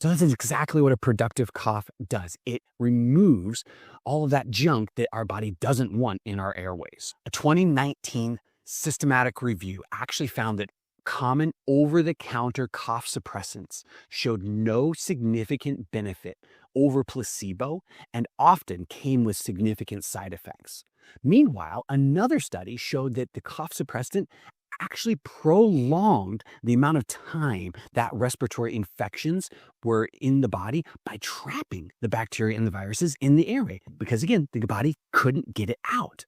So that's exactly what a productive cough does. It removes all of that junk that our body doesn't want in our airways. A 2019 systematic review actually found that common over-the-counter cough suppressants showed no significant benefit over placebo and often came with significant side effects. Meanwhile, another study showed that the cough suppressant actually prolonged the amount of time that respiratory infections were in the body by trapping the bacteria and the viruses in the airway because, again, the body couldn't get it out.